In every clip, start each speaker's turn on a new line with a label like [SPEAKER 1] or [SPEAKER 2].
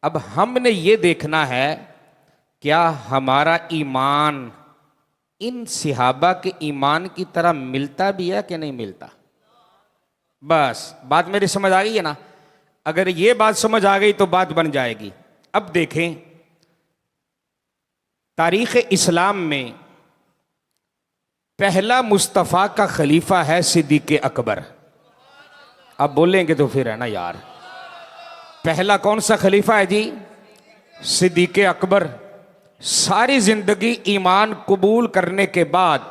[SPEAKER 1] अब हमने ये देखना है क्या हमारा ईमान इन सिहाबा के ईमान की तरह मिलता भी है कि नहीं मिलता। बस बात मेरी समझ आ गई है ना। अगर ये बात समझ आ गई तो बात बन जाएगी। अब देखें, तारीख़ इस्लाम में पहला मुस्तफ़ा का खलीफा है सिद्दीक़ अकबर। अब बोलेंगे तो फिर है ना यार, पहला कौन सा खलीफा है जी? सिद्दीक़ अकबर। सारी जिंदगी ईमान कबूल करने के बाद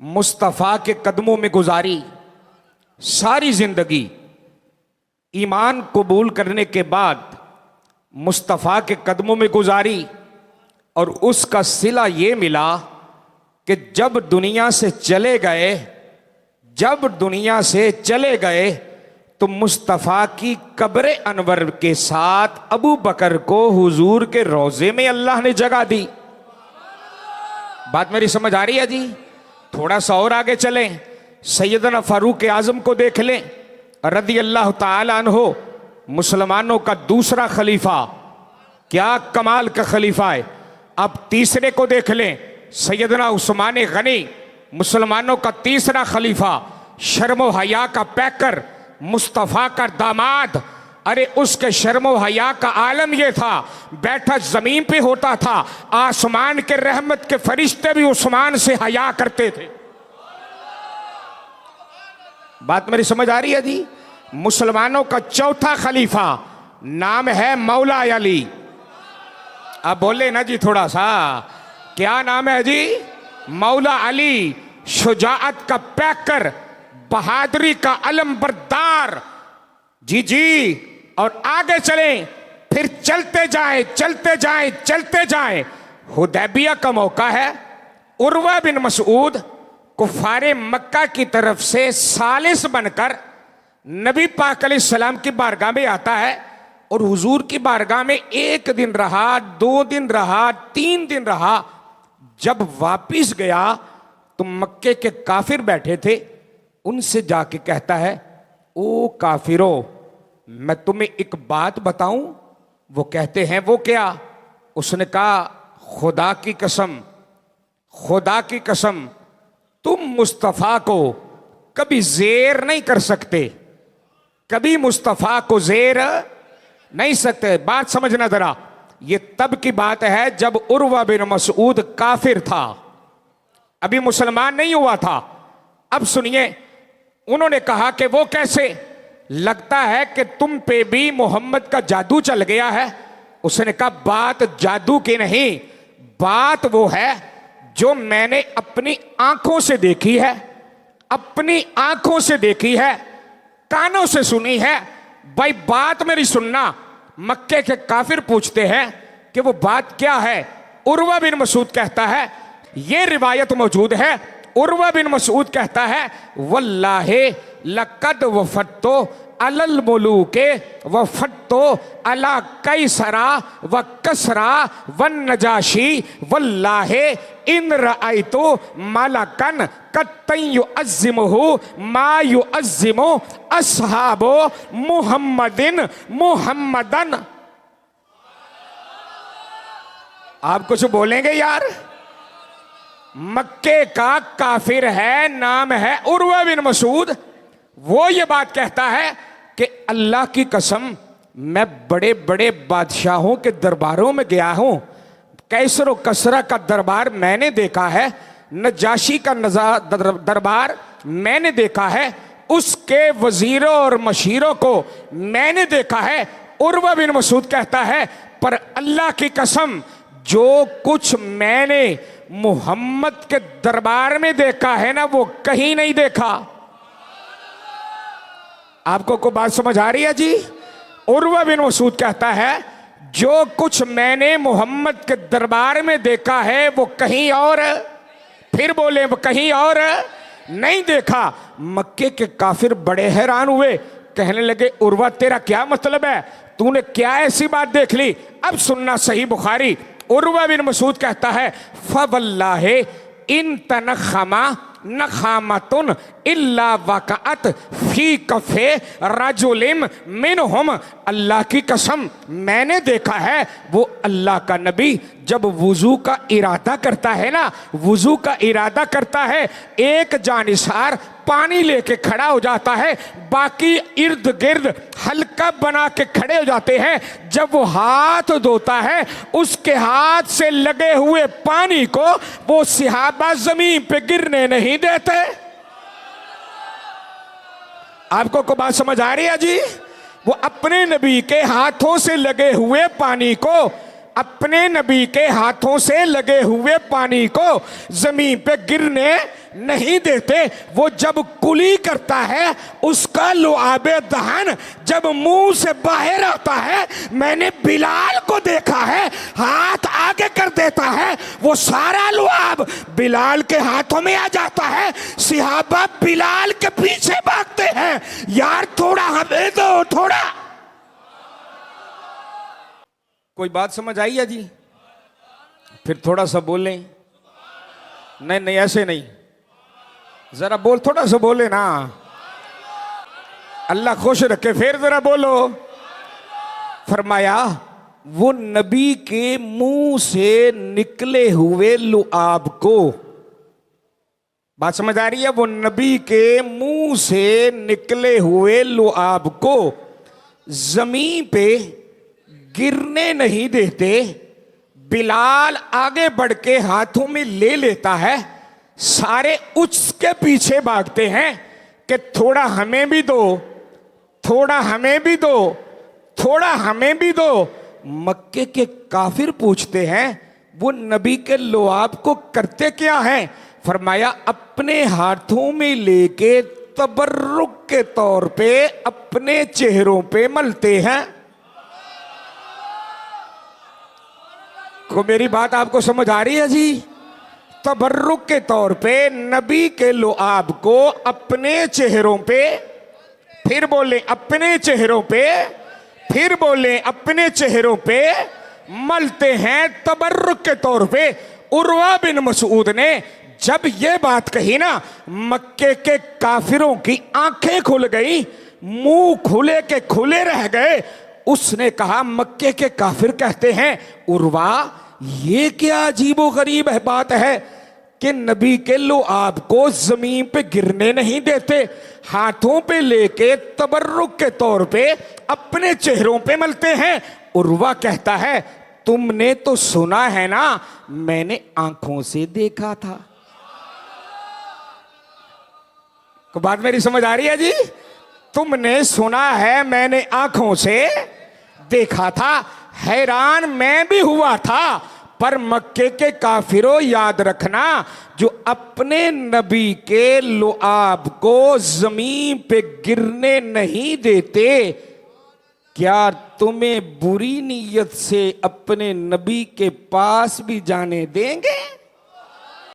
[SPEAKER 1] मुस्तफ़ा के कदमों में गुजारी। सारी जिंदगी ईमान कबूल करने के बाद मुस्तफ़ा के कदमों में गुजारी और उसका सिला ये मिला कि जब दुनिया से चले गए तो मुस्तफ़ा की कब्र अनवर के साथ अबू बकर को हुजूर के रोज़े में अल्लाह ने जगह दी। बात मेरी समझ आ रही है जी? थोड़ा सा और आगे चलें, सैयदना फारूक आज़म को देख लें रदी अल्लाह ताला अन्हो, मुसलमानों का दूसरा खलीफा। क्या कमाल का खलीफा है। अब तीसरे को देख लें, सैयदना उस्मान गनी, मुसलमानों का तीसरा खलीफा, शर्म हया का पैकर, मुस्तफ़ा का दामाद। अरे उसके शर्म हया का आलम यह था, बैठा जमीन पे होता था, आसमान के रहमत के फरिश्ते भी उस्मान से हया करते थे। बात मेरी समझ आ रही है जी? मुसलमानों का चौथा खलीफा नाम है मौला अली। अब बोले ना जी थोड़ा सा, क्या नाम है जी? मौला अली, शुजाअत का पैकर, बहादुरी का अलम बरदार। जी जी। और आगे चलें, फिर चलते जाएं। हुदैबिया का मौका है। उर्वा बिन मसूद कुफारे मक्का की तरफ से सालिस बनकर नबी पाक अलैहिस्सलाम की बारगाह में आता है और हुजूर की बारगाह में 1 दिन रहा, 2 दिन रहा, 3 दिन रहा। जब वापिस गया तो मक्के के काफिर बैठे थे, उनसे जाके कहता है, ओ काफिरो, मैं तुम्हें एक बात बताऊं? वो कहते हैं, वो क्या? उसने कहा, खुदा की कसम तुम मुस्तफ़ा को कभी ज़ेर नहीं कर सकते, कभी मुस्तफ़ा को ज़ेर नहीं सकते। बात समझना जरा, ये तब की बात है जब उर्वा बिन मसूद काफिर था, अभी मुसलमान नहीं हुआ था। अब सुनिए, उन्होंने कहा कि वो कैसे? लगता है कि तुम पे भी मोहम्मद का जादू चल गया है। उसने कहा, बात जादू की नहीं, बात वो है जो मैंने अपनी आंखों से देखी है, कानों से सुनी है। भाई बात मेरी सुनना। मक्के के काफिर पूछते हैं कि वो बात क्या है? उर्वा बिन मसूद कहता है, ये रिवायत मौजूद है, उर्वा बिन मसूद कहता है, वल्लाहे लक़द वफ़तो अलल मुलूके वफ़तो अला कैसरा व कसरा वन नजाशी वल्लाहे इन रअयतु मलकन कत्तन युअज़्ज़िमुहु मा युअज़्ज़िमु अस्हाबु मुहम्मदन। आप कुछ बोलेंगे यार? मक्के का काफिर है, नाम है उर्वा बिन मसूद। वो ये बात कहता है कि अल्लाह की कसम, मैं बड़े बड़े बादशाहों के दरबारों में गया हूं, कैसर व कसरा का दरबार मैंने देखा है, नजाशी का दरबार मैंने देखा है, उसके वजीरों और मशीरों को मैंने देखा है। उर्वा बिन मसूद कहता है, पर अल्लाह की कसम, जो कुछ मैंने मोहम्मद के दरबार में देखा है ना, वो कहीं नहीं देखा। आपको को बात समझ आ रही है जी? उर्वा बिन मसूद कहता है, जो कुछ मैंने मोहम्मद के दरबार में देखा है वो कहीं और, फिर बोले वो कहीं और नहीं देखा। मक्के के काफिर बड़े हैरान हुए, कहने लगे, उर्वा तेरा क्या मतलब है? तूने क्या ऐसी बात देख ली? अब सुनना सही बुखारी। उर्वा बिन मसूद कहता है, फवल्लाहि इन तनखमा नखामतुन इल्ला वक़अत फी कफ़े रजुलिम मिनहुम। अल्लाह की कसम मैंने देखा है वो अल्लाह का नबी जब वुजू का इरादा करता है ना, वुजू का इरादा करता है, एक जानिसार पानी लेके खड़ा हो जाता है, बाकी इर्द गिर्द हल्का बना के खड़े हो जाते हैं। जब वो हाथ धोता है उसके हाथ से लगे हुए पानी को वो सहाबा जमीन पे गिरने नहीं देते। आपको को बात समझ आ रही है जी? वो अपने नबी के हाथों से लगे हुए पानी को, अपने नबी के हाथों से लगे हुए पानी को जमीन पे गिरने नहीं देते। वो जब कुली करता है उसका लुआबे दहन जब मुंह से बाहर आता है, मैंने बिलाल को देखा है, हाथ आगे कर देता है, वो सारा लुआब बिलाल के हाथों में आ जाता है। सहाबा बिलाल के पीछे भागते हैं, यार थोड़ा हमें दो, थोड़ा। कोई बात समझ आई है जी? फिर थोड़ा सा बोलें। नहीं नहीं ऐसे नहीं, जरा बोल, थोड़ा सा बोले ना, अल्लाह खुश रखे। फिर जरा बोलो। फरमाया वो नबी के मुंह से निकले हुए लुआब को, बात समझ आ रही है? वो नबी के मुंह से निकले हुए लुआब को जमीन पे गिरने नहीं देते। बिलाल आगे बढ़ के हाथों में ले लेता है, सारे उसके पीछे भागते हैं कि थोड़ा हमें भी दो, थोड़ा हमें भी दो, थोड़ा हमें भी दो। मक्के के काफिर पूछते हैं वो नबी के लुआब को करते क्या हैं? फरमाया अपने हाथों में लेके तबर्रुक के तौर पे अपने चेहरों पे मलते हैं। को मेरी बात आपको समझ आ रही है जी? तबर्रुक के तौर पे नबी के लुआब को अपने चेहरों पे, फिर बोले अपने चेहरों पे, फिर बोले अपने चेहरों पे मलते हैं तबर्रुक के तौर पे। उर्वा बिन मसूद ने जब ये बात कही ना, मक्के के काफिरों की आंखें खुल गई, मुंह खुले के खुले रह गए। उसने कहा मक्के के काफिर कहते हैं उर्वा ये क्या अजीबो गरीब है बात है कि नबी के लुआब को जमीन पे गिरने नहीं देते, हाथों पे लेके तबर्रुक के तौर पे अपने चेहरों पे मलते हैं। उर्वा कहता है तुमने तो सुना है ना, मैंने आंखों से देखा था। को बात मेरी समझ आ रही है जी? तुमने सुना है, मैंने आंखों से देखा था। हैरान मैं भी हुआ था, पर मक्के के काफिरों याद रखना, जो अपने नबी के लुआब को जमीन पे गिरने नहीं देते, क्या तुम्हें बुरी नीयत से अपने नबी के पास भी जाने देंगे?